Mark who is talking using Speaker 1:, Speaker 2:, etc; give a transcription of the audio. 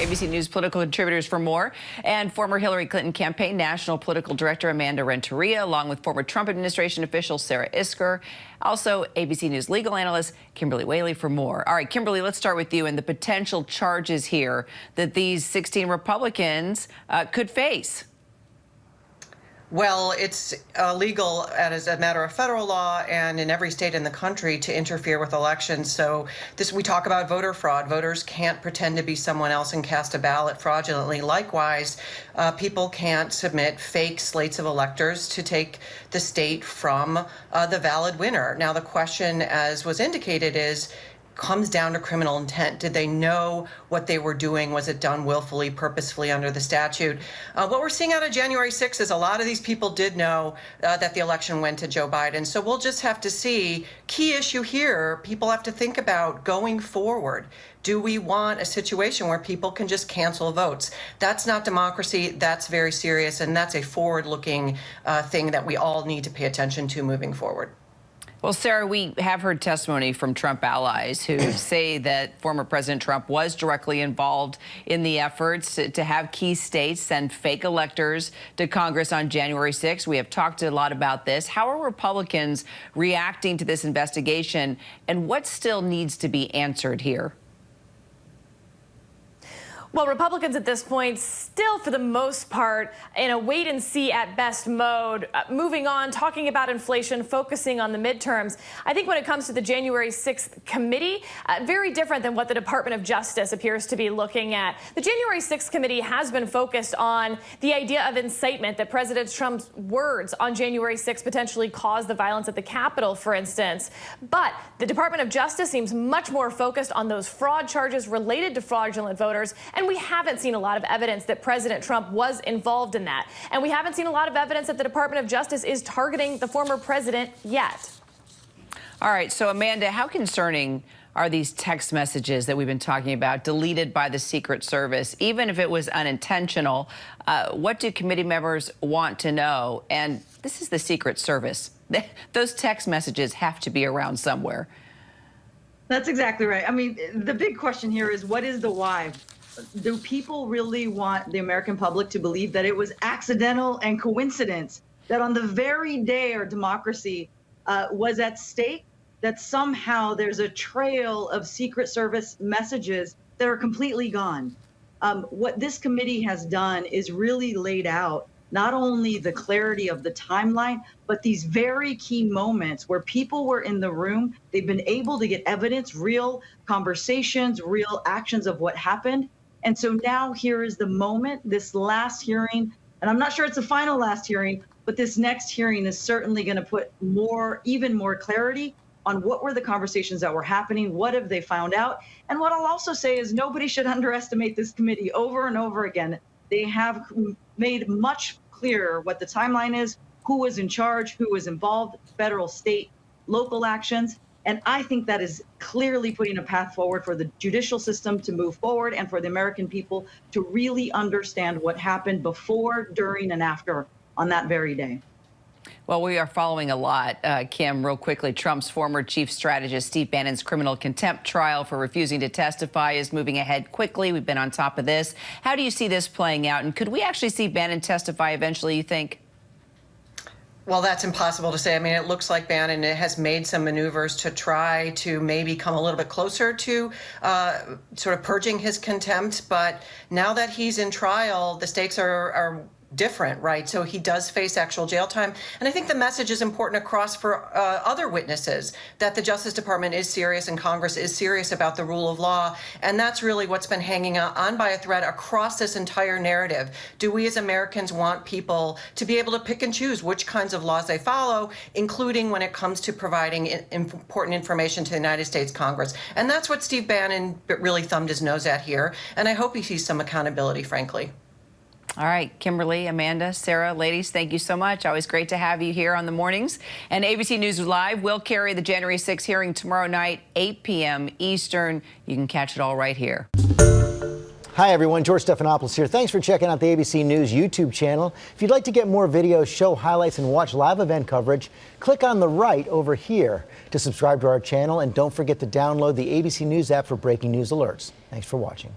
Speaker 1: ABC News political contributors for more, and former Hillary Clinton campaign national political director Amanda Renteria, along with former Trump administration official Sarah Isgur, also ABC News legal analyst Kimberly Whaley for more. All right, Kimberly, let's start with you and the potential charges here that these 16 Republicans could face.
Speaker 2: Well, it's illegal as a matter of federal law and in every state in the country to interfere with elections. So we talk about voter fraud. Voters can't pretend to be someone else and cast a ballot fraudulently. Likewise, people can't submit fake slates of electors to take the state from the valid winner. Now, the question, as was indicated, comes down to criminal intent. Did they know what they were doing? Was it done willfully, purposefully under the statute? What we're seeing out of January 6th is a lot of these people did know that the election went to Joe Biden. So we'll just have to see. Key issue here, people have to think about going forward. Do we want a situation where people can just cancel votes? That's not democracy. That's very serious. And that's a forward-looking thing that we all need to pay attention to moving forward.
Speaker 1: Well, Sarah, we have heard testimony from Trump allies who say that former President Trump was directly involved in the efforts to have key states send fake electors to Congress on January 6th. We have talked a lot about this. How are Republicans reacting to this investigation, and what still needs to be answered here?
Speaker 3: Well, Republicans at this point still, for the most part, in a wait-and-see at best mode, moving on, talking about inflation, focusing on the midterms. I think when it comes to the January 6th committee, very different than what the Department of Justice appears to be looking at. The January 6th committee has been focused on the idea of incitement, that President Trump's words on January 6th potentially caused the violence at the Capitol, for instance. But the Department of Justice seems much more focused on those fraud charges related to fraudulent voters. And we haven't seen a lot of evidence that President Trump was involved in that. And we haven't seen a lot of evidence that the Department of Justice is targeting the former president yet.
Speaker 1: All right, so Amanda, how concerning are these text messages that we've been talking about, deleted by the Secret Service? Even if it was unintentional, what do committee members want to know? And this is the Secret Service. Those text messages have to be around somewhere.
Speaker 4: That's exactly right. I mean, the big question here is, what is the why? Do people really want the American public to believe that it was accidental and coincidence that on the very day our democracy was at stake, that somehow there's a trail of Secret Service messages that are completely gone? What this committee has done is really laid out not only the clarity of the timeline, but these very key moments where people were in the room. They've been able to get evidence, real conversations, real actions of what happened. And so now here is the moment, this last hearing, and I'm not sure it's the final last hearing, but this next hearing is certainly going to put even more clarity on what were the conversations that were happening, what have they found out. And what I'll also say is nobody should underestimate this committee. Over and over again, they have made much clearer what the timeline is, who was in charge, who was involved, federal, state, local actions. And I think that is clearly putting a path forward for the judicial system to move forward and for the American people to really understand what happened before, during, and after on that very day.
Speaker 1: Well, we are following a lot, Kim, real quickly. Trump's former chief strategist, Steve Bannon's criminal contempt trial for refusing to testify is moving ahead quickly. We've been on top of this. How do you see this playing out? And could we actually see Bannon testify eventually, you think?
Speaker 2: Well, that's impossible to say. I mean, it looks like Bannon has made some maneuvers to try to maybe come a little bit closer to sort of purging his contempt. But now that he's in trial, the stakes are different, right? So he does face actual jail time. And I think the message is important across for other witnesses, that the Justice Department is serious and Congress is serious about the rule of law. And that's really what's been hanging on by a thread across this entire narrative. Do we as Americans want people to be able to pick and choose which kinds of laws they follow, including when it comes to providing important information to the United States Congress? And that's what Steve Bannon really thumbed his nose at here. And I hope he sees some accountability, frankly.
Speaker 1: All right, Kimberly, Amanda, Sarah, ladies, thank you so much. Always great to have you here on the mornings. And ABC News Live will carry the January 6th hearing tomorrow night, 8 p.m. Eastern. You can catch it all right here.
Speaker 5: Hi, everyone. George Stephanopoulos here. Thanks for checking out the ABC News YouTube channel. If you'd like to get more videos, show highlights, and watch live event coverage, click on the right over here to subscribe to our channel. And don't forget to download the ABC News app for breaking news alerts. Thanks for watching.